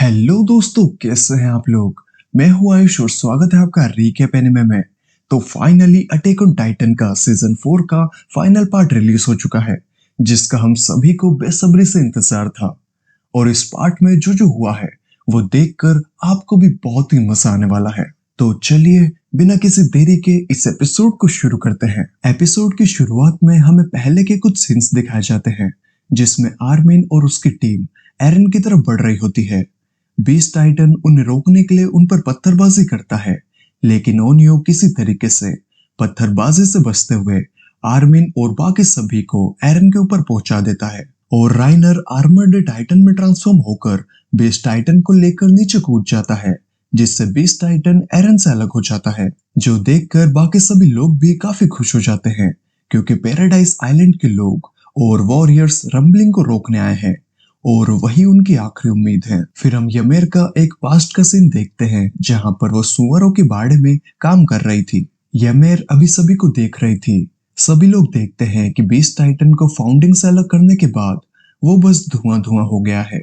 Hello दोस्तों, कैसे हैं आप लोग। मैं हूं आयुष और स्वागत है आपका रीकैप एनिमे में। तो फाइनली अटैक ऑन टाइटन का सीजन 4 का फाइनल पार्ट रिलीज हो चुका है, जिसका हम सभी को बेसब्री से इंतजार था। और इस पार्ट में जो जो हुआ है वो देखकर आपको भी बहुत ही मजा आने वाला है। तो चलिए बिना किसी देरी के इस एपिसोड को शुरू करते हैं। एपिसोड की शुरुआत में हमें पहले के कुछ सीन्स दिखाए जाते हैं, जिसमें आर्मिन और उसकी टीम एरन की तरफ बढ़ रही होती है। बीस्ट टाइटन उन्हें रोकने के लिए उन पर पत्थरबाजी करता है, लेकिन ओनियो किसी तरीके से पत्थरबाजी से बचते हुए आर्मिन और बाकी सभी को एरन के ऊपर पहुंचा देता है। और राइनर आर्मर्ड टाइटन में ट्रांसफॉर्म होकर बीस्ट टाइटन को लेकर नीचे कूद जाता है, जिससे बीस्ट टाइटन एरन से अलग हो जाता है, जो देखकर बाकी सभी लोग भी काफी खुश हो जाते हैं, क्योंकि पैराडाइज आइलैंड के लोग और वॉरियर्स रंबलिंग को रोकने आए हैं और वही उनकी आखिरी उम्मीद है। फिर हम यमेर का एक पास्ट का सीन देखते हैं, जहां पर वो सुअरों के बाड़े में काम कर रही थी। यमेर अभी सभी को देख रही थी। सभी लोग देखते हैं कि बीस्ट टाइटन को फाउंडिंग से अलग करने के बाद वो बस धुआं धुआं हो गया है,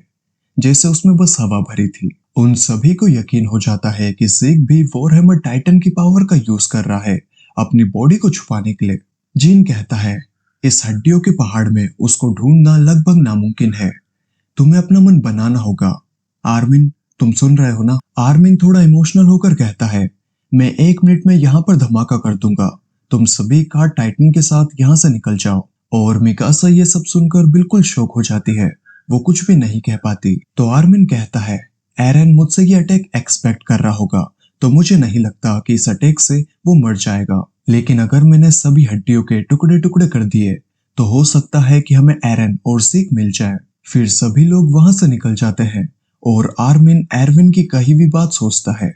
जैसे उसमें बस हवा भरी थी। उन सभी को यकीन हो जाता है कि ज़ेग भी वॉरहैमर टाइटन की पावर का यूज कर रहा है अपनी बॉडी को छुपाने के लिए। जीन कहता है इस हड्डियों के पहाड़ में उसको ढूंढना लगभग नामुमकिन है, तुम्हें अपना मन बनाना होगा। आर्मिन, तुम सुन रहे हो ना। आर्मिन थोड़ा इमोशनल होकर कहता है मैं 1 मिनट में यहाँ पर धमाका कर दूंगा, तुम सभी कार टाइटन के साथ यहाँ से निकल जाओ। और मिकासा ये सब सुनकर बिल्कुल शॉक हो जाती है, वो कुछ भी नहीं कह पाती। तो आर्मिन कहता है एरन मुझसे ये अटैक एक्सपेक्ट कर रहा होगा, तो मुझे नहीं लगता कि इस अटैक से वो मर जाएगा, लेकिन अगर मैंने सभी हड्डियों के टुकड़े टुकड़े कर दिए तो हो सकता है कि हमें एरन और ज़ेग मिल जाए। फिर सभी लोग वहां से निकल जाते हैं और आर्मिन एरविन की कही हुई बात सोचता है।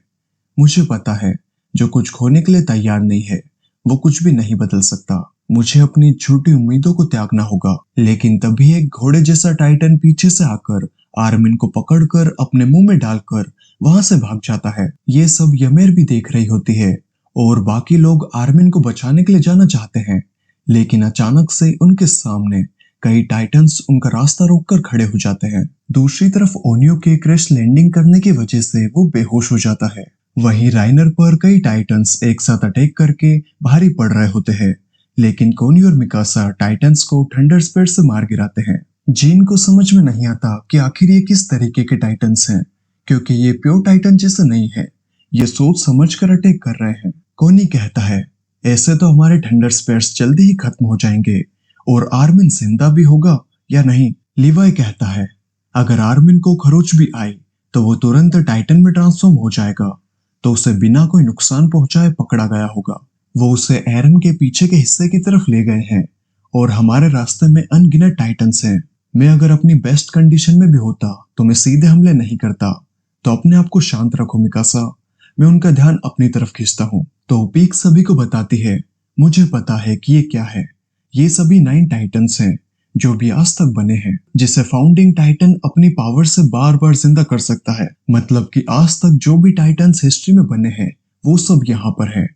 मुझे पता है जो कुछ खोने के लिए तैयार नहीं है वो कुछ भी नहीं बदल सकता। मुझे अपनी झूठी उम्मीदों को त्यागना होगा। लेकिन तभी एक घोड़े जैसा टाइटन पीछे से आकर आर्मिन को पकड़कर अपने मुंह में डालकर वहां से भाग जाता है। ये सब यमेर भी देख रही होती है और बाकी लोग आर्मिन को बचाने के लिए जाना चाहते हैं, लेकिन अचानक से उनके सामने कई टाइटन्स उनका रास्ता रोककर खड़े हो जाते हैं। दूसरी तरफ ओनियो के क्रैश लैंडिंग करने की वजह से वो बेहोश हो जाता है। वहीं राइनर पर कई टाइटन्स एक साथ अटैक करके भारी पड़ रहे होते हैं, लेकिन कोनी और मिकासा टाइटन्स को थंडर स्पीड से मार गिराते हैं। जीन को समझ में नहीं आता कि आखिर ये किस तरीके के टाइटन्स हैं, क्योंकि ये प्योर टाइटन जैसे नहीं है, ये सोच समझ कर अटैक कर रहे हैं। कोनी कहता है ऐसे तो हमारे थंडर स्पीड्स जल्दी ही खत्म हो जाएंगे और आर्मिन जिंदा भी होगा या नहीं। लिवाई कहता है अगर आर्मिन को खरोच भी आई तो वो तुरंत टाइटन में ट्रांसफॉर्म हो जाएगा, तो उसे बिना कोई नुकसान पहुंचाए पकड़ा गया होगा। वो उसे एरन के पीछे के हिस्से की तरफ ले गए हैं और हमारे रास्ते में अनगिनत टाइटन्स हैं। मैं अगर अपनी बेस्ट कंडीशन में भी होता तो मैं सीधे हमले नहीं करता, तो अपने आप को शांत रखो मिकासा, मैं उनका ध्यान अपनी तरफ खींचता हूँ। तो पीक सभी को बताती है मुझे पता है कि ये क्या है, ये सभी 9 टाइटन्स हैं जो भी आज तक बने हैं, जिसे फाउंडिंग टाइटन अपनी पावर से बार बार जिंदा कर सकता है। मतलब कि आज तक जो भी टाइटन्स हिस्ट्री में बने हैं वो सब यहाँ पर है।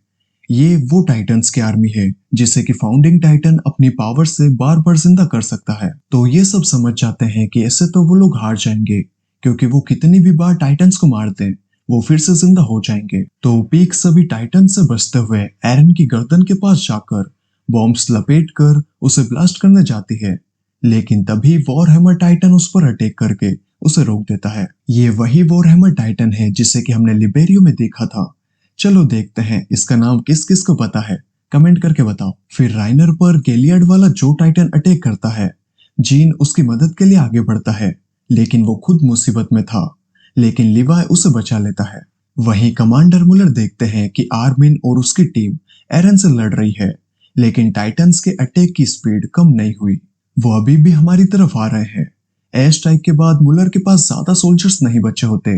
ये वो टाइटन्स की आर्मी है जिसे कि फाउंडिंग टाइटन अपनी पावर से बार बार जिंदा कर सकता है। तो ये सब समझ जाते हैं कि ऐसे तो वो लोग हार जाएंगे, क्योंकि वो कितनी भी बार टाइटन्स को मार दें वो फिर से जिंदा हो जाएंगे। तो पीक सभी टाइटन से बचते हुए एरन की गर्दन के पास जाकर बॉम्ब्स लपेटकर उसे ब्लास्ट करने जाती है, लेकिन तभी वॉरहैमर टाइटन उस पर अटैक करके उसे रोक देता है। ये वही वॉरहैमर टाइटन है जिसे कि हमने लिबेरियो में देखा था। चलो देखते हैं इसका नाम किस किस को पता है, कमेंट करके बताओ। फिर राइनर पर गेलियड वाला जो टाइटन अटैक करता है, जीन उसकी मदद के लिए आगे बढ़ता है, लेकिन वो खुद मुसीबत में था, लेकिन लिवाई उसे बचा लेता है। वहीं कमांडर मुलर देखते हैं कि आर्मिन और उसकी टीम एरन से लड़ रही है, लेकिन टाइटन्स के अटैक की स्पीड कम नहीं हुई, वो अभी भी हमारी तरफ आ रहे हैं। एयर स्ट्राइक के बाद मुलर के पास ज्यादा सोल्जर्स नहीं बचे होते,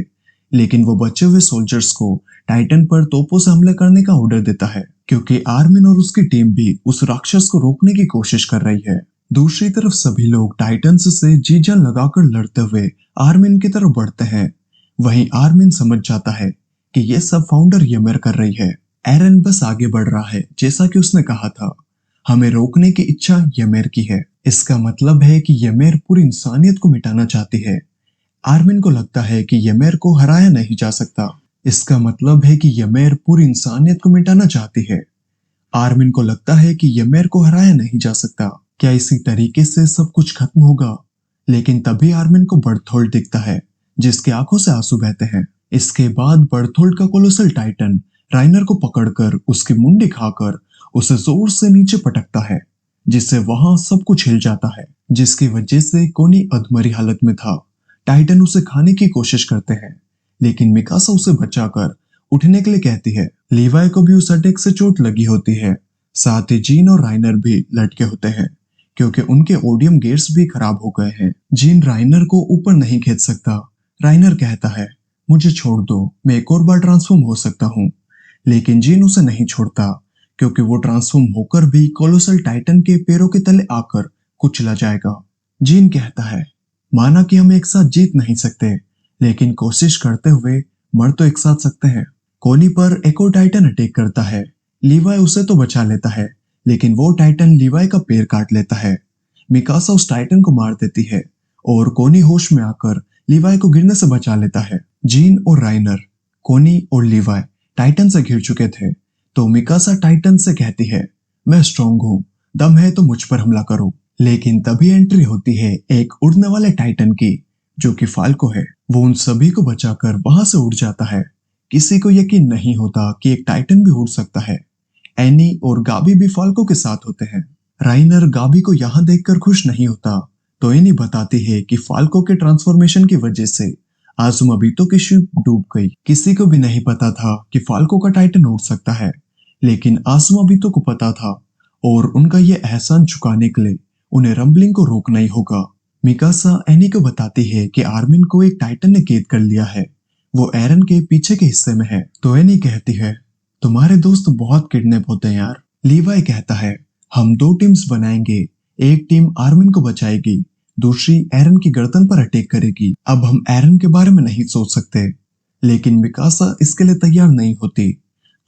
लेकिन वो बचे हुए सोल्जर्स को टाइटन पर तोपों से हमले करने का ऑर्डर देता है, क्योंकि आर्मिन और उसकी टीम भी उस राक्षस को रोकने की कोशिश कर रही है। दूसरी तरफ सभी लोग टाइटन्स से जी जान लगाकर लड़ते हुए आर्मिन की तरफ बढ़ते हैं। वहीं आर्मिन समझ जाता है कि ये सब फाउंडर यमेर कर रही है। एरन बस आगे बढ़ रहा है जैसा कि उसने कहा था, हमें रोकने की इच्छा यमेर की है। इसका मतलब है कि यमेर पूरी इंसानियत को मिटाना चाहती है। आर्मिन को लगता है कि यमेर को हराया नहीं जा सकता। इसका मतलब है कि यमेर पूरी इंसानियत को मिटाना चाहती है। आर्मिन को लगता है कि यमेर को हराया नहीं जा सकता। क्या इसी तरीके से सब कुछ खत्म होगा? लेकिन तभी आर्मिन को बर्थोल्ड दिखता है, जिसकी आंखों से आंसू बहते हैं। इसके बाद बर्थोल्ड का कोलोसल टाइटन राइनर को पकड़कर उसकी मुंडी खाकर उसे जोर से नीचे पटकता है, जिससे वहां सब कुछ हिल जाता है, जिसकी वजह से कोनी अधमरी हालत में था। टाइटन उसे खाने की कोशिश करते हैं, लेकिन मिकासा उसे बचाकर उठने के लिए कहती है। लीवाई को भी उस अटैक से चोट लगी होती है। साथ ही जीन और राइनर भी लटके होते हैं, क्योंकि उनके ओडियम गेट्स भी खराब हो गए हैं। जीन राइनर को ऊपर नहीं खींच सकता। राइनर कहता है, मुझे छोड़ दो, मैं एक और बार ट्रांसफॉर्म हो सकता हूँ। लेकिन जीन उसे नहीं छोड़ता, क्योंकि वो ट्रांसफॉर्म होकर भी कोलोसल टाइटन के पैरों के तले आकर कुचला जाएगा। जीन कहता है, माना कि हम एक साथ जीत नहीं सकते, लेकिन कोशिश करते हुए मर तो एक साथ सकते हैं। कोनी पर एक और टाइटन अटैक करता है। लीवाई उसे तो बचा लेता है, लेकिन वो टाइटन लीवाई का पैर काट लेता है। मिकासा उस टाइटन को मार देती है और कोनी होश में आकर लीवाई को गिरने से बचा लेता है। जीन और राइनर, कोनी और लीवाई टाइटन से घिर चुके थे, तो मिकासा टाइटन से कहती है, मैं स्ट्रांग हूँ, दम है तो मुझ पर हमला करो। लेकिन तभी एंट्री होती है एक उड़ने वाले टाइटन की, जो कि फाल्को है। वो उन सभी को बचाकर वहां से उड़ जाता है। किसी को यकीन नहीं होता कि एक टाइटन भी उड़ सकता है। एनी और गाबी भी फाल्को के साथ होते हैं। राइनर गाबी को यहाँ देखकर खुश नहीं होता, तो एनी बताती है कि फाल्को के ट्रांसफॉर्मेशन की वजह से आजुमाबितो की शिप डूब गई। किसी को भी नहीं पता था कि फाल्को का टाइटन उड़ सकता है, लेकिन आजुमाबितो को पता था, और उनका ये एहसान चुकाने के लिए उन्हें रंबलिंग को रोकना ही होगा। मिकासा एनी को बताती है कि आर्मिन को एक टाइटन ने कैद कर लिया है, वो एरन के पीछे के हिस्से में है। तो एनी कहती है, तुम्हारे दोस्त बहुत किडनैप होते हैं यार। लीवाई कहता है, हम दो टीम्स बनाएंगे, एक टीम आर्मिन को बचाएगी, दूसरी एरन की गर्दन पर अटैक करेगी। अब हम एरन के बारे में नहीं सोच सकते। लेकिन मिकासा इसके लिए तैयार नहीं होती।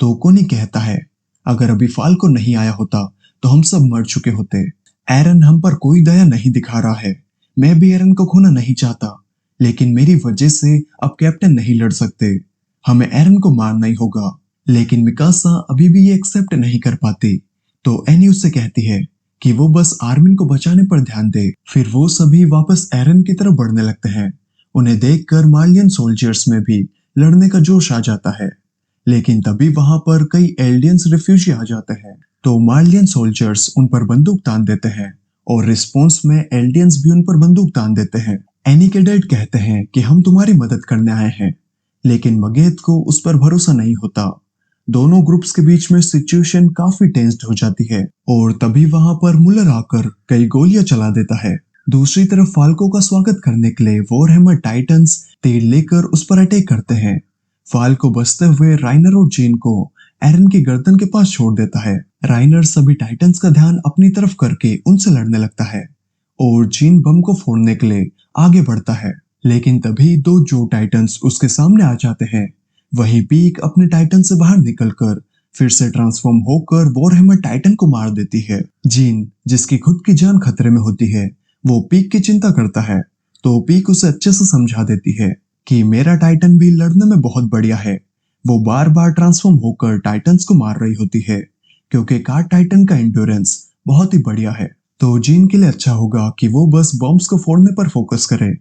तो कोनी कहता है, अगर अभी फाल्को नहीं आया होता तो हम सब मर चुके होते। एरन हम पर कोई दया नहीं दिखा रहा है। मैं भी एरन को खोना नहीं चाहता, लेकिन मेरी वजह से अब कैप्टन नहीं लड़ सकते। हमें एरन को मारना ही होगा। लेकिन मिकासा अभी भी ये एक्सेप्ट नहीं कर पाती। तो एनी उससे कहती है कि वो बस आर्मिन को बचाने पर ध्यान दे। फिर वो सभी वापस एरन की तरफ बढ़ने लगते हैं। उन्हें देखकर मार्लियन सोल्जर्स में भी लड़ने का जोश आ जाता है। लेकिन तभी वहां पर कई एल्डियंस रिफ्यूजी आ जाते हैं, तो मार्लियन सोल्जर्स उन पर बंदूक तान देते हैं, और रिस्पॉन्स में एल्डियंस भी उन पर बंदूक तान देते हैं। एनी के डैड कहते हैं कि हम तुम्हारी मदद करने आए हैं, लेकिन मगेत को उस पर भरोसा नहीं होता। दोनों ग्रुप्स के बीच में सिचुएशन काफी टेंस्ड हो जाती है, और तभी वहां पर मुलर आकर कई गोलियां चला देता है। दूसरी तरफ फाल्को का स्वागत करने के लिए वॉरहेमर टाइटंस तीर लेकर उस पर अटैक करते हैं। फाल्को बचते हुए राइनर और जीन को एरन की गर्दन के पास छोड़ देता है। राइनर सभी टाइटंस का ध्यान अपनी तरफ करके उनसे लड़ने लगता है, और जीन बम को फोड़ने के लिए आगे बढ़ता है। लेकिन तभी दो जो टाइटंस उसके सामने आ जाते हैं। वही पीक अपने टाइटन से बाहर निकलकर फिर से ट्रांसफॉर्म होकर वॉरहेमर टाइटन को मार देती है। जीन, जिसकी खुद की जान खतरे में होती है, वो पीक की चिंता करता है, तो पीक उसे अच्छे से समझा देती है कि मेरा टाइटन भी लड़ने में बहुत बढ़िया है। वो बार बार ट्रांसफॉर्म होकर टाइटन्स को मार रही होती है, क्योंकि कार्ड टाइटन का एंड्योरेंस बहुत ही बढ़िया है। तो जीन के लिए अच्छा होगा कि वो बस बॉम्ब्स को फोड़ने पर फोकस करे।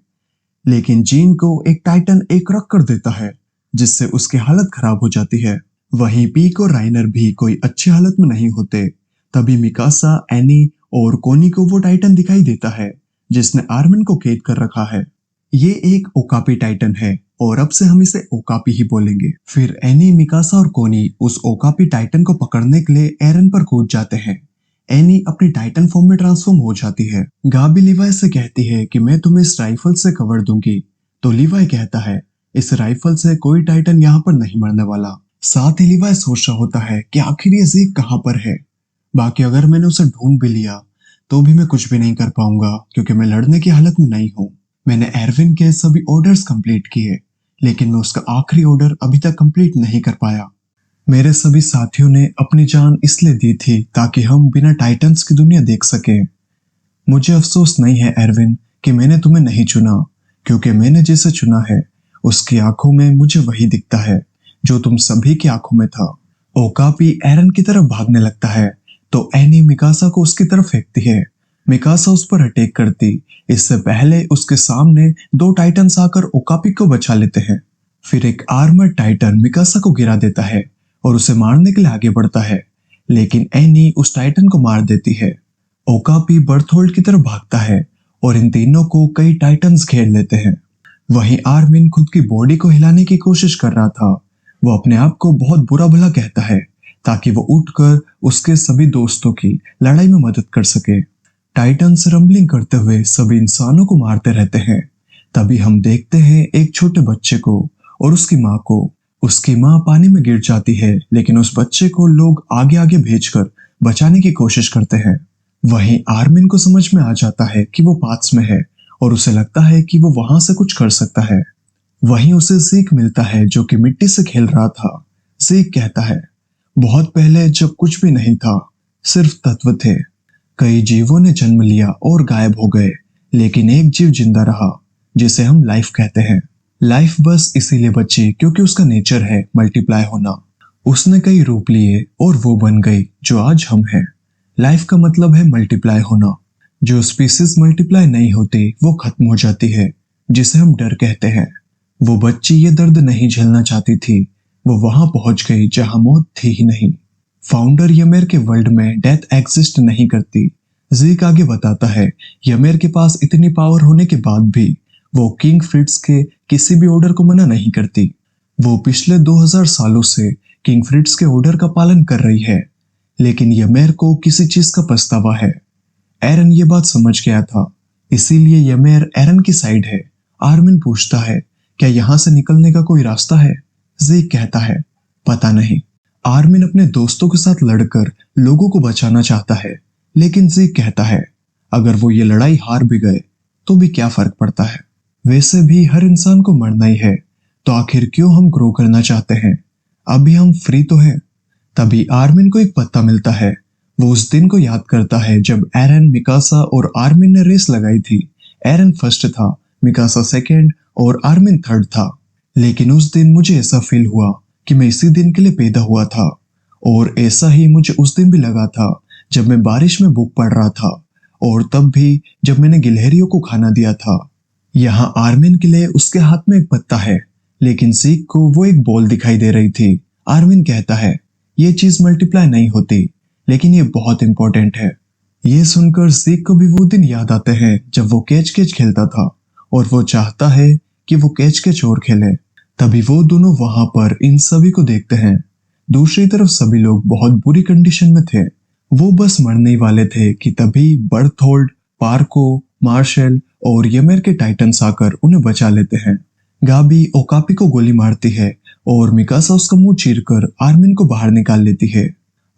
लेकिन जीन को एक टाइटन एक रख कर देता है, जिससे उसकी हालत खराब हो जाती है। वहीं पीक और राइनर भी कोई अच्छी हालत में नहीं होते। तभी मिकासा, एनी और कोनी को वो टाइटन दिखाई देता है जिसने आर्मिन को कैद कर रखा है। ये एक ओकापी टाइटन है, और अब से हम इसे ओकापी ही बोलेंगे। फिर एनी, मिकासा और कोनी उस ओकापी टाइटन को पकड़ने के लिए एरन पर कूद जाते हैं। एनी अपनी टाइटन फॉर्म में ट्रांसफॉर्म हो जाती है। गाबी लीवाई से कहती है कि मैं तुम्हें इस राइफल से कवर दूंगी, तो लीवाई कहता है, इस राइफल से कोई टाइटन यहाँ पर नहीं मरने वाला। साथ ही लीवाई सोच रहा होता है कि आखिर ये ज़ीक कहाँ पर है। बाकी अगर मैंने उसे ढूंढ भी लिया तो भी मैं कुछ भी नहीं कर पाऊंगा, क्योंकि मैं लड़ने की हालत में नहीं हूँ। मैंने एरविन के सभी ऑर्डर्स कंप्लीट किए, लेकिन मैं उसका आखिरी ऑर्डर अभी तक कंप्लीट नहीं कर पाया। मेरे सभी साथियों ने अपनी जान इसलिए दी थी ताकि हम बिना टाइटन्स की दुनिया देख सके। मुझे अफसोस नहीं है एरविन कि मैंने तुम्हें नहीं चुना, क्योंकि मैंने जिसे चुना है उसकी आंखों में मुझे वही दिखता है जो तुम सभी की आंखों में था। ओकापी एरन की तरफ भागने लगता है तो एनी मिकासा को उसकी तरफ फेंकती है। मिकासा उस पर अटैक करती इससे पहले उसके सामने दो टाइटन्स आकर ओकापी को बचा लेते हैं। फिर एक आर्मर्ड टाइटन मिकासा को गिरा देता है और उसे मारने के लिए आगे बढ़ता है, लेकिन एनी उस टाइटन को मार देती है। ओकापी बर्थोल्ड की तरफ भागता है और इन तीनों को कई टाइटन्स घेर लेते हैं। वहीं आर्मिन खुद की बॉडी को हिलाने की कोशिश कर रहा था। वो अपने आप को बहुत बुरा भला कहता है ताकि वो उठकर उसके सभी दोस्तों की लड़ाई में मदद कर सके। टाइटन्स रंबलिंग करते हुए सभी इंसानों को मारते रहते हैं। तभी हम देखते हैं एक छोटे बच्चे को और उसकी माँ को। उसकी माँ पानी में गिर जाती है, लेकिन उस बच्चे को लोग आगे आगे भेजकर बचाने की कोशिश करते हैं। वहीं आर्मिन को समझ में आ जाता है कि वो पास में है और उसे लगता है कि वो वहां से कुछ कर सकता है। वहीं उसे ज़ीक मिलता है जो कि मिट्टी से खेल रहा था। ज़ीक कहता है, बहुत पहले जब कुछ भी नहीं था, सिर्फ तत्व थे। कई जीवों ने जन्म लिया और गायब हो गए, लेकिन एक जीव जिंदा रहा जिसे हम लाइफ कहते हैं। लाइफ बस इसीलिए बची क्योंकि उसका नेचर है मल्टीप्लाई होना। उसने कई रूप लिए और वो बन गई जो आज हम हैं। लाइफ का मतलब है मल्टीप्लाई होना। जो स्पीसीज मल्टीप्लाई नहीं होती वो खत्म हो जाती है, जिसे हम डर कहते हैं। वो बच्ची ये दर्द नहीं झेलना चाहती थी। वो वहां पहुंच गई जहां मौत थी ही नहीं। फाउंडर यमेर के वर्ल्ड में डेथ एग्जिस्ट नहीं करती। ज़ीक आगे बताता है, यमेर के पास इतनी पावर होने के बाद भी वो किंग फ्रिट्ज के किसी भी ऑर्डर को मना नहीं करती। वो पिछले 2000 सालों से किंग फ्रिट्ज के ऑर्डर का पालन कर रही है, लेकिन यमेर को किसी चीज का पछतावा है। एरन ये बात समझ गया था, इसीलिए यमेर एरन की साइड है। आर्मिन पूछता है, क्या यहां से निकलने का कोई रास्ता है? ज़ीक कहता है, पता नहीं। आर्मिन अपने दोस्तों के साथ लड़कर लोगों को बचाना चाहता है, लेकिन ज़ीक कहता है, अगर वो ये लड़ाई हार भी गए तो भी क्या फर्क पड़ता है? वैसे भी हर इंसान को मरना ही है, तो आखिर क्यों हम ग्रो करना चाहते हैं? अभी हम फ्री तो हैं। तभी आर्मिन को एक पत्ता मिलता है। वो उस दिन को याद करता है जब एरन, मिकासा और आर्मिन ने रेस लगाई थी। एरन फर्स्ट था, मिकासा सेकंड और आर्मिन थर्ड था। लेकिन उस दिन मुझे ऐसा फील हुआ कि मैं इसी दिन के लिए पैदा हुआ था। और ऐसा ही मुझे उस दिन भी लगा था जब मैं बारिश में बुक पढ़ रहा था, और तब भी जब मैंने गिलहरियों को खाना दिया था। यहाँ आर्मिन के लिए उसके हाथ में एक पत्ता है, लेकिन ज़ीक को वो एक बॉल दिखाई दे रही थी। आर्मिन कहता है, ये चीज मल्टीप्लाई नहीं होती, लेकिन ये बहुत इंपॉर्टेंट है। ये सुनकर ज़ीक को भी वो दिन याद आते हैं जब वो कैच कैच खेलता था, और वो चाहता है कि वो कैच कैच और खेले। तभी वो दोनों वहां पर इन सभी को देखते हैं। दूसरी तरफ सभी लोग बहुत बुरी कंडीशन में थे। वो बस मरने ही वाले थे कि तभी बर्थोल्ड, पार्को, मार्शल और यमेर के टाइटन्स आकर उन्हें बचा लेते हैं। गाबी ओकापी को गोली मारती है और मिकासा उसका मुंह चीरकर आर्मिन को बाहर निकाल लेती है।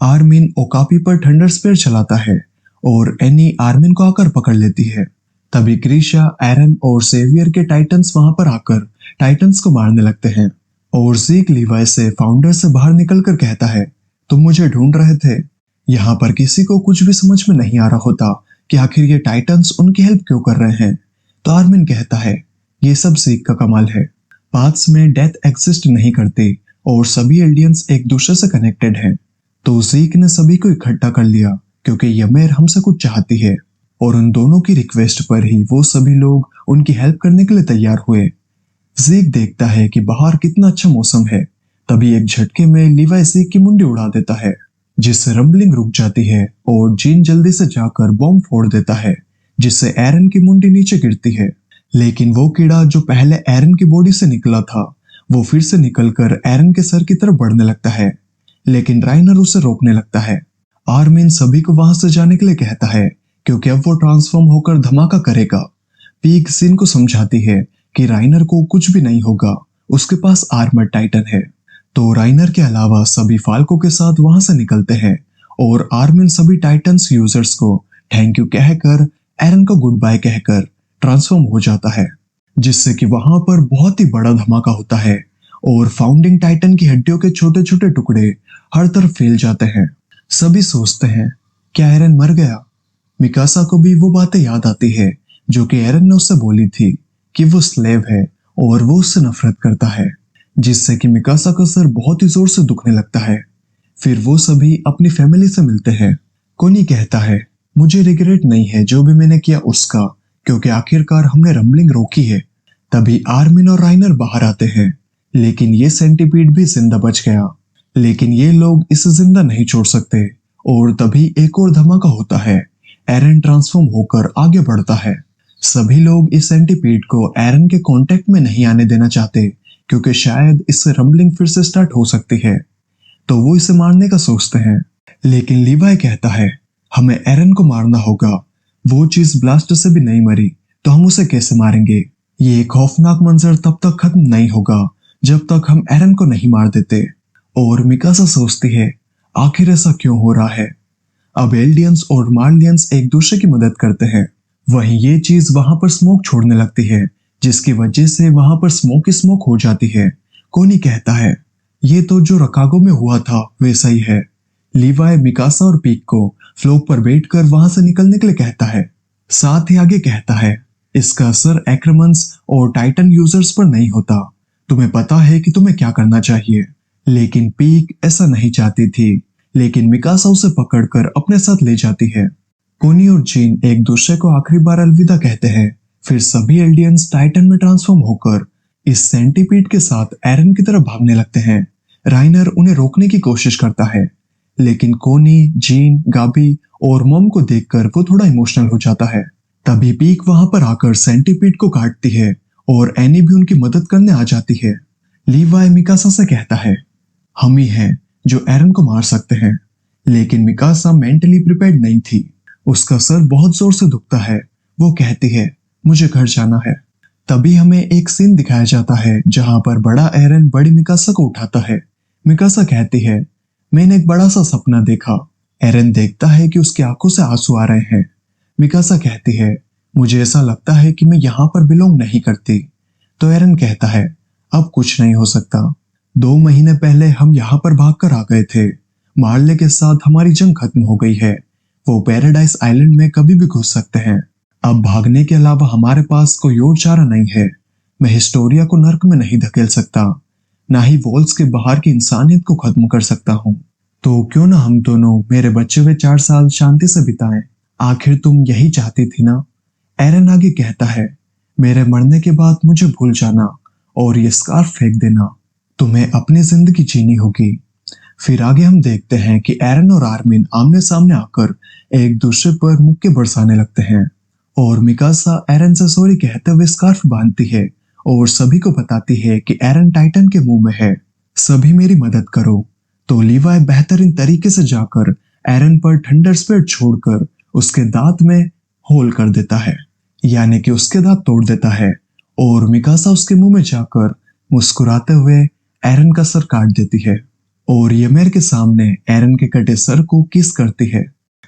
आर्मिन ओकापी पर थंडर स्पेयर चलाता है और एनी आर्मिन को आकर पकड़ लेती है। तभी ग्रीशा, एरन और सेवियर के टाइटन्स वहां पर आकर टाइटन्स को मारने लगते हैं। और ज़ीक लीवाई से फाउंडर से बाहर निकलकर कहता है, तुम मुझे ढूंढ रहे थे। यहाँ पर किसी को कुछ भी समझ में नहीं आ रहा होता कि आखिर ये टाइटन्स उनकी हेल्प क्यों कर रहे हैं। तो आर्मिन कहता है, ये सब ज़ीक का कमाल है। पाथ्स में डेथ एग्जिस्ट नहीं करती और सभी एलियंस एक दूसरे से कनेक्टेड हैं। तो ज़ीक ने सभी को इकट्ठा कर लिया क्योंकि यमेर हमसे कुछ चाहती है, और उन दोनों की रिक्वेस्ट पर ही वो सभी लोग उनकी हेल्प करने के लिए तैयार हुए। ज़ीक देखता है कि बाहर कितना अच्छा मौसम है। तभी एक झटके में लीवाई ज़ीक की मुंडी उड़ा देता है, जिससे रंबलिंग रुक जाती है और जीन जल्दी से जाकर बॉम्ब फोड़ देता है, जिससे एरन की मुंडी नीचे गिरती है। लेकिन वो कीड़ा जो पहले एरन की बॉडी से निकला था, वो फिर से निकलकर एरन के सर की तरफ बढ़ने लगता है, लेकिन राइनर उसे रोकने लगता है। आर्मिन सभी को वहां से जाने के लिए कहता है क्योंकि अब वो ट्रांसफॉर्म होकर धमाका करेगा। पीक जिन को समझाती है कि राइनर को कुछ भी नहीं होगा, उसके पास आर्मर्ड टाइटन है। तो राइनर के अलावा सभी फाल्को के साथ वहां से निकलते हैं और आर्मिन सभी टाइटन्स यूजर्स को थैंक यू कहकर, एरन को गुड बाय कहकर ट्रांसफॉर्म हो जाता है, जिससे कि वहां पर बहुत ही बड़ा धमाका होता है और फाउंडिंग टाइटन की हड्डियों के छोटे छोटे टुकड़े हर तरफ फैल जाते हैं। सभी सोचते हैं, क्या एरन मर गया? मिकासा को भी वो बातें याद आती है जो कि एरन ने उससे बोली थी कि वो स्लेव है और वो उससे नफरत करता है, जिससे कि मिकासा का सर बहुत ही जोर से दुखने लगता है। फिर वो सभी अपनी फैमिली से मिलते हैं। कोनी कहता है, मुझे रिग्रेट नहीं है जो भी मैंने किया उसका, क्योंकि आखिरकार हमने रंबलिंग रोकी है। तभी आर्मिन और राइनर बाहर आते हैं, लेकिन ये सेंटीपीड भी जिंदा बच गया। लेकिन ये लोग इसे जिंदा नहीं छोड़ सकते और तभी एक और धमाका होता है। एरन ट्रांसफॉर्म होकर आगे बढ़ता है। सभी लोग इस सेंटीपीड को एरन के कांटेक्ट में नहीं आने देना चाहते, क्योंकि शायद इससे रंबलिंग फिर से स्टार्ट हो सकती है, तो वो इसे मारने का सोचते हैं। लेकिन लीवाई कहता है, हमें एरन को मारना होगा। वो चीज ब्लास्ट से भी नहीं मरी, तो हम उसे कैसे मारेंगे? ये खौफनाक मंजर तब तक खत्म नहीं होगा जब तक हम एरन को नहीं मार देते। और मिकासा सोचती है, आखिर ऐसा क्यों हो रहा है? अब एल्डियंस और मार्लियंस एक दूसरे की मदद करते हैं। वहीं ये चीज वहां पर स्मोक छोड़ने लगती है, जिसकी वजह से वहां पर स्मोक ही स्मोक हो जाती है। कोनी कहता है, ये तो जो रकागो में हुआ था वैसा ही है। लीवाई मिकासा और पीक को फ्लोक पर बैठकर वहां से निकलने के लिए कहता है। साथ ही आगे कहता है, इसका असर एक्रमन्स और टाइटन यूजर्स पर नहीं होता। तुम्हें पता है कि तुम्हें क्या करना चाहिए। लेकिन पीक ऐसा नहीं चाहती थी, लेकिन मिकासा उसे पकड़कर अपने साथ ले जाती है। कोनी और जीन एक दूसरे को आखिरी बार अलविदा कहते हैं। फिर सभी एल्डियंस टाइटन में ट्रांसफॉर्म होकर इस सेंटीपीड के साथ एरन की तरफ भागने लगते हैं। राइनर उन्हें रोकने की कोशिश करता है, लेकिन कोनी, जीन, गाबी और मॉम को देखकर वो थोड़ा इमोशनल हो जाता है। तभी पीक वहां पर आकर सेंटीपीड को काटती है और एनी भी उनकी मदद करने आ जाती है। लीवाई मिकासा से कहता है, हम ही हैं जो एरन को मार सकते हैं। लेकिन मिकासा मेंटली प्रिपेयर्ड नहीं थी। उसका सर बहुत जोर से दुखता है। वो कहती है, मुझे घर जाना है। तभी हमें एक सीन दिखाया जाता है जहां पर बड़ा एरन बड़ी मिकासा को उठाता है। मिकासा कहती है, मैंने एक बड़ा सा सपना देखा। एरन देखता है कि उसकी आंखों से आंसू आ रहे हैं। मिकासा कहती है, मुझे ऐसा लगता है कि मैं यहाँ पर बिलोंग नहीं करती। तो एरन कहता है, अब कुछ नहीं हो सकता। 2 महीने पहले हम यहाँ पर भागकर आ गए थे। मार्ले के साथ हमारी जंग खत्म हो गई है। वो पैराडाइज आइलैंड में कभी भी घुस सकते हैं। अब भागने के अलावा हमारे पास कोई और चारा नहीं है। मैं हिस्टोरिया को नर्क में नहीं धकेल सकता, ना ही वॉल्स के बाहर की इंसानियत को खत्म कर सकता हूँ। तो क्यों ना हम दोनों मेरे बचे हुए 4 साल शांति से बिताएं। आखिर तुम यही चाहती थी ना? एरन आगे कहता है, मेरे मरने के बाद मुझे भूल जाना और ये स्कार्फ फेंक देना। तुम्हें अपनी जिंदगी जीनी होगी। फिर आगे हम देखते हैं कि एरन और आर्मिन आमने सामने आकर एक दूसरे पर मुक्के बरसाने लगते हैं और मिकासा एरन से सॉरी कहते हुए स्कार्फ बांधती है और सभी को बताती है कि एरन टाइटन के मुंह में है, सभी मेरी मदद करो। तो लीवाई बेहतरीन तरीके से जाकर एरन पर थंडर स्पिरिट छोड़कर उसके दांत में होल कर देता है, यानी कि उसके दांत तोड़ देता है। और मिकासा उसके मुंह में जाकर मुस्कुराते हुए एरन का सर काट देती है और यमेर के सामने एरन के कटे सर को किस करती है।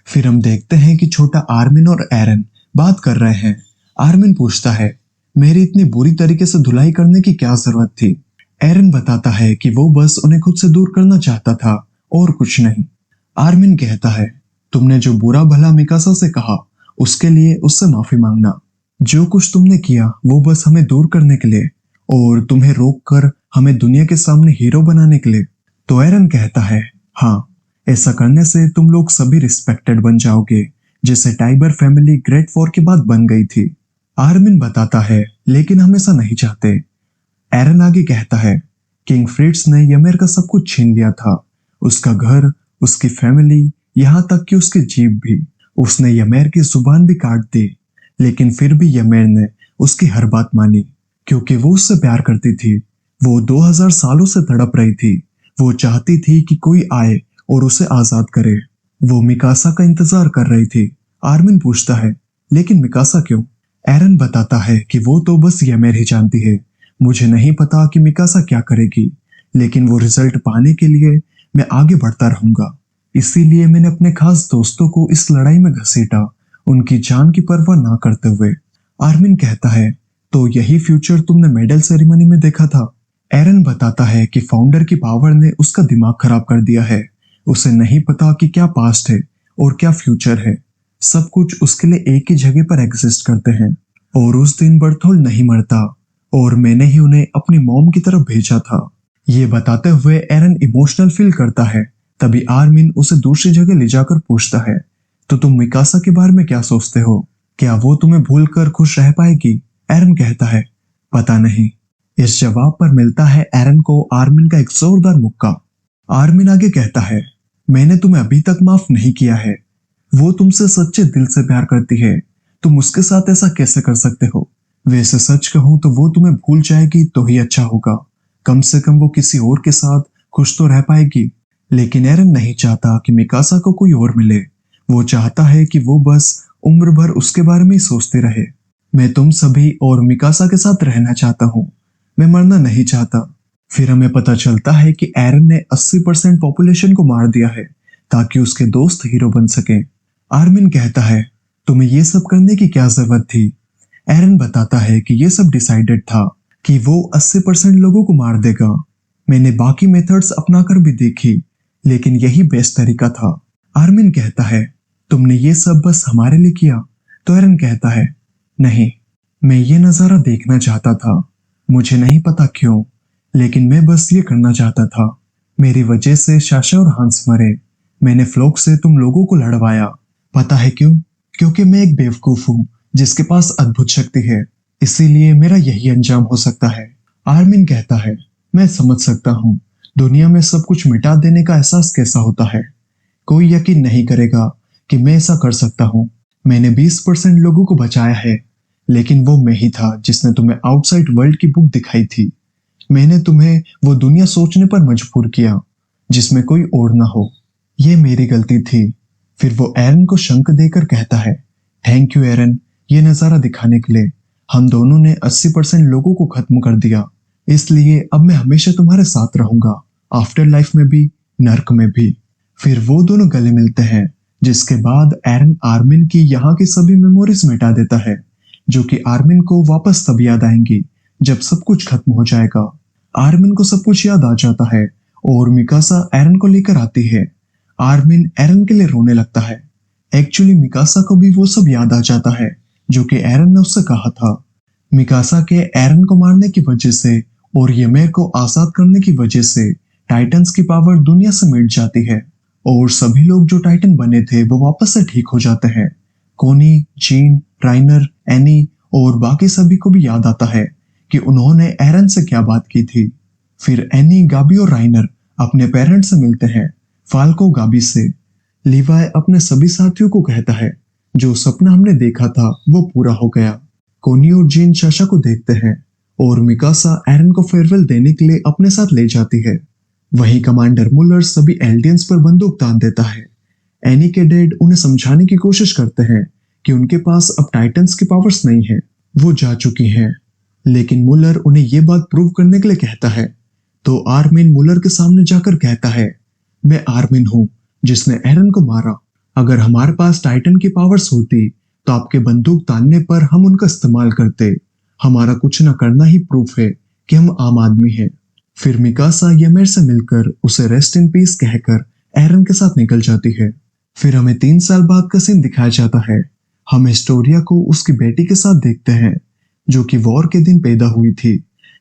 फिर हम देखते हैं कि छोटा आर्मिन और एरन बात कर रहे हैं। आर्मिन पूछता है, मेरी इतनी बुरी तरीके से धुलाई करने की क्या जरूरत थी? एरन बताता है कि वो बस उन्हें खुद से दूर करना चाहता था और कुछ नहीं। आर्मिन कहता है, तुमने जो बुरा भला मिकासा से कहा उसके लिए उससे माफी मांगना। जो कुछ तुमने किया वो बस हमें दूर करने के लिए और तुम्हें रोक कर हमें दुनिया के सामने हीरो बनाने के लिए। तो एरन कहता है, हाँ, ऐसा करने से तुम लोग सभी रिस्पेक्टेड बन जाओगे, जैसे टाइबर फैमिली ग्रेट वॉर के बाद बन गई थी। आर्मिन बताता है, लेकिन हम ऐसा नहीं चाहते। एरन आगे कहता है, किंग फ्रिट्स ने यमेर का सब कुछ छीन लिया था, उसका घर, उसकी फैमिली, यहाँ तक कि उसकी जीभ भी। उसने यमेर की जुबान भी काट दी, लेकिन फिर भी यमेर ने उसकी हर बात मानी, क्योंकि वो उससे प्यार करती थी। वो 2000 सालों से तड़प रही थी। वो चाहती थी कि कोई आए और उसे आजाद करे। वो मिकासा का इंतजार कर रही थी। आर्मिन पूछता है, लेकिन मिकासा क्यों? एरन बताता है कि वो तो बस यमेर ही जानती है। मुझे नहीं पता कि मिकासा क्या करेगी, लेकिन वो रिजल्ट पाने के लिए मैं आगे बढ़ता रहूंगा। इसीलिए मैंने अपने खास दोस्तों को इस लड़ाई में घसीटा, उनकी जान की परवाह ना करते हुए। आर्मिन कहता है, तो यही फ्यूचर तुमने मेडल सेरेमनी में देखा था? एरन बताता है कि फाउंडर की पावर ने उसका दिमाग खराब कर दिया है। उसे नहीं पता कि क्या पास्ट है और क्या फ्यूचर है। सब कुछ उसके लिए एक ही जगह पर एग्जिस्ट करते हैं। और उस दिन बर्थोल नहीं मरता और मैंने ही उन्हें अपनी मॉम की तरफ भेजा था। ये बताते हुए एरन इमोशनल फील करता है। तभी आर्मिन उसे दूसरी जगह ले जाकर पूछता है, तो तुम मिकासा के बारे में क्या सोचते हो? क्या वो तुम्हें भूल कर खुश रह पाएगी? एरन कहता है, पता नहीं। इस जवाब पर मिलता है एरन को आर्मिन का एक जोरदार मुक्का। आर्मिन आगे कहता है, मैंने तुम्हें अभी तक माफ नहीं किया है। वो तुमसे सच्चे दिल से प्यार करती है, तुम उसके साथ ऐसा कैसे कर सकते हो? वैसे सच कहूं तो वो तुम्हें भूल जाएगी तो ही अच्छा होगा। कम से कम वो किसी और के साथ खुश तो रह पाएगी। लेकिन एरन नहीं चाहता कि मिकासा को कोई और मिले। वो चाहता है कि वो बस उम्र भर उसके बारे में ही सोचते रहे। मैं तुम सभी और मिकासा के साथ रहना चाहता हूँ। मैं मरना नहीं चाहता। फिर हमें पता चलता है कि एरन ने 80% पॉपुलेशन को मार दिया है ताकि उसके दोस्त हीरो बन सके। आर्मिन कहता है, तुम्हें ये सब करने की क्या जरूरत थी? एरन बताता है कि ये सब डिसाइडेड था कि वो 80% लोगों को मार देगा। मैंने बाकी मेथड्स अपनाकर भी देखी, लेकिन यही बेस्ट तरीका था। आर्मिन कहता है, तुमने ये सब बस हमारे लिए किया? तो एरन कहता है, नहीं, मैं ये नजारा देखना चाहता था। मुझे नहीं पता क्यों, लेकिन मैं बस ये करना चाहता था। मेरी वजह से शाशा और हांस मरे। मैंने फ्लोक से तुम लोगों को लड़वाया। पता है क्यों? क्योंकि मैं एक बेवकूफ हूँ जिसके पास अद्भुत शक्ति है। इसीलिए मेरा यही अंजाम हो सकता है। आर्मिन कहता है, मैं समझ सकता हूँ। दुनिया में सब कुछ मिटा देने का एहसास कैसा होता है। कोई यकीन नहीं करेगा कि मैं ऐसा कर सकता हूँ। मैंने 20% लोगों को बचाया है, लेकिन वो मैं ही था जिसने तुम्हें आउटसाइड वर्ल्ड की बुक दिखाई थी। मैंने तुम्हें वो दुनिया सोचने पर मजबूर किया जिसमें कोई और ना हो। ये मेरी गलती थी। फिर वो एरन को शंख देकर कहता है, थैंक यू एरन, ये नजारा दिखाने के लिए। हम दोनों ने 80% लोगों को खत्म कर दिया, इसलिए अब मैं हमेशा तुम्हारे साथ रहूंगा, आफ्टर लाइफ में भी, नर्क में भी। फिर वो दोनों गले मिलते हैं, जिसके बाद एरन आर्मिन की यहाँ की सभी मेमोरीज मिटा देता है, जो कि आर्मिन को वापस तब याद आएंगी जब सब कुछ खत्म हो जाएगा। आर्मिन को सब कुछ याद आ जाता है और मिकासा एरन को लेकर आती है। आर्मिन एरन के लिए रोने लगता है। एक्चुअली मिकासा को भी वो सब याद आ जाता है जो कि एरन ने उससे कहा था। मिकासा के एरन को मारने की वजह से और यमेर को आजाद करने की वजह से टाइटन्स की पावर दुनिया से मिट जाती है और सभी लोग जो टाइटन बने थे वो वापस से ठीक हो जाते हैं। कोनी, जीन, राइनर, एनी और बाकी सभी को भी याद आता है कि उन्होंने एरन से क्या बात की थी। फिर एनी, गाबी और राइनर अपने पेरेंट्स से मिलते हैं, फाल्को गाबी से। लिवाय अपने सभी साथियों को कहता है, जो सपना हमने देखा था वो पूरा हो गया। कोनी और जीन शाशा को देखते हैं और मिकासा एरन को फेयरवेल देने के लिए अपने साथ ले जाती है। वहीं कमांडर मुलर सभी एल्डियंस पर बंदूक तान देता है। एनी के डैड उन्हें समझाने की कोशिश करते हैं कि उनके पास अब टाइटन्स की पावर्स नहीं है, वो जा चुकी हैं। लेकिन मुलर उन्हें ये बात प्रूव करने के लिए कहता है। तो आर्मिन मुलर के सामने जाकर कहता है, मैं आर्मिन हूं जिसने एरन को मारा। अगर हमारे पास टाइटन की पावर्स होती तो आपके बंदूक तानने पर हम उनका इस्तेमाल करते। हमारा कुछ न करना ही प्रूफ है कि हम आम आदमी हैं। फिर मिकासा यमेर से मिलकर उसे रेस्ट इन पीस कहकर एरन के साथ निकल जाती है। फिर हमें 3 साल बाद का सीन दिखाया जाता है। हम हिस्टोरिया को उसकी बेटी के साथ देखते हैं, जो कि वॉर के दिन पैदा हुई थी।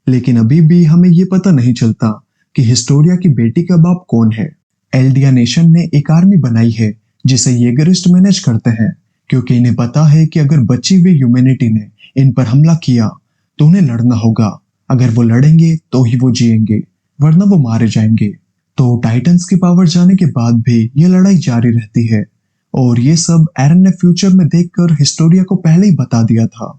लेकिन अभी भी हमें ये पता नहीं चलता कि हिस्टोरिया की बेटी का बाप कौन है। एल्डिया नेशन ने एक आर्मी बनाई है जिसे येगरिस्ट मैनेज करते हैं, क्योंकि इन्हें पता है कि अगर बची हुई ह्यूमैनिटी ने इन पर हमला किया तो उन्हें लड़ना होगा। अगर वो लड़ेंगे तो ही वो जिएंगे, वरना वो मारे जाएंगे। तो टाइटन्स की पावर जाने के बाद भी ये लड़ाई जारी रहती है और ये सब एरन ने फ्यूचर में देखकर हिस्टोरिया को पहले ही बता दिया था।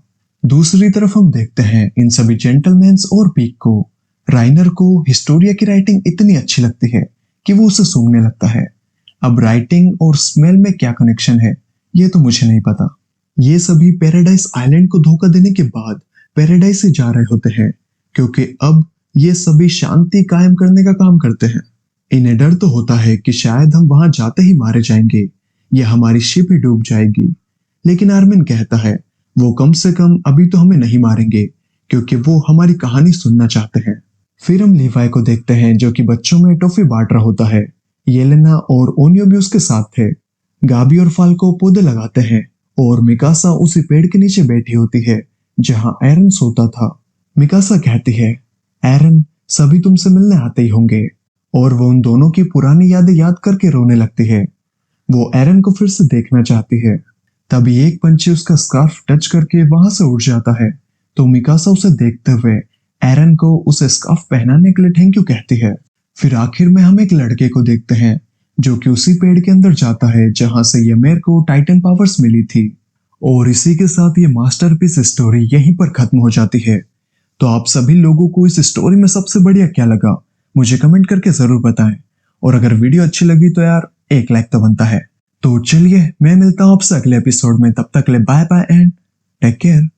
दूसरी तरफ हम देखते हैं इन सभी जेंटलमैन्स और पीक को। राइनर को हिस्टोरिया की राइटिंग इतनी अच्छी लगती है कि वो उसे सूंघने लगता है। अब राइटिंग और स्मेल में क्या कनेक्शन है ये तो मुझे नहीं पता। ये सभी पैराडाइज आइलैंड को धोखा देने के बाद पैराडाइज से जा रहे होते हैं, क्योंकि अब ये सभी शांति कायम करने का काम करते हैं। इन्हें डर तो होता है कि शायद हम वहां जाते ही मारे जाएंगे या हमारी शिप ही डूब जाएगी। लेकिन आर्मिन कहता है, वो कम से कम अभी तो हमें नहीं मारेंगे, क्योंकि वो हमारी कहानी सुनना चाहते हैं। फिर हम लीवाई को देखते हैं जो कि बच्चों में टॉफी बांट रहा होता है। येलेना और ओनियो भी उसके साथ थे। गाबी और फाल्को पौधे लगाते हैं और मिकासा उसी पेड़ के नीचे बैठी होती है जहां एरन सोता था। मिकासा कहती है, एरन सभी तुमसे मिलने आते ही होंगे। और वो उन दोनों की पुरानी यादें याद करके रोने लगती है। वो एरन को फिर से देखना चाहती है। तभी एक पंछी उसका स्कार्फ टच करके वहां से उड़ जाता है। तो मिकासा उसे देखते हुए एरन को उसे स्कार्फ पहनाने के लिए थैंक यू कहती है। फिर आखिर में हम एक लड़के को देखते हैं जो कि उसी पेड़ के अंदर जाता है जहां से यमेर को टाइटन पावर्स मिली थी। और इसी के साथ ये मास्टरपीस स्टोरी यहीं पर खत्म हो जाती है। तो आप सभी लोगों को इस स्टोरी में सबसे बढ़िया क्या लगा, मुझे कमेंट करके जरूर बताएं। और अगर वीडियो अच्छी लगी तो यार एक लाइक तो बनता है। तो चलिए मैं मिलता हूं आपसे अगले एपिसोड में, तब तक ले bye bye and take care.